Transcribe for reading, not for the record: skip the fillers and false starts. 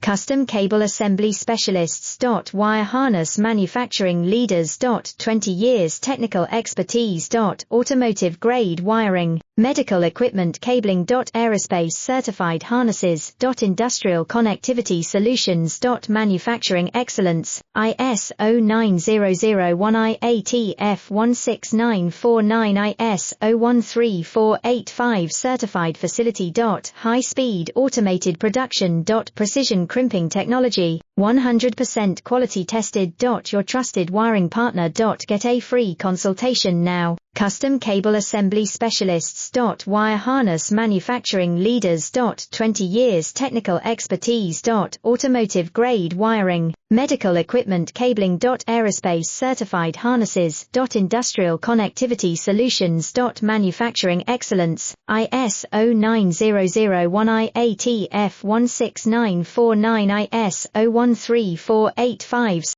Custom Cable Assembly Specialists. Wire Harness Manufacturing Leaders. 20 years technical expertise. Automotive grade wiring, medical equipment cabling. Aerospace certified harnesses. Industrial connectivity solutions. Manufacturing excellence, ISO 9001 IATF 16949 ISO 13485 certified facility. High speed automated production. Precision crimping technology, 100% quality tested. Your trusted wiring partner. Get a free consultation now. Custom Cable Assembly Specialists. Wire Harness Manufacturing Leaders. 20 years technical expertise. Automotive grade wiring, medical equipment cabling. Aerospace certified harnesses. Industrial connectivity solutions. Manufacturing excellence, ISO 9001 IATF 16949 ISO 13485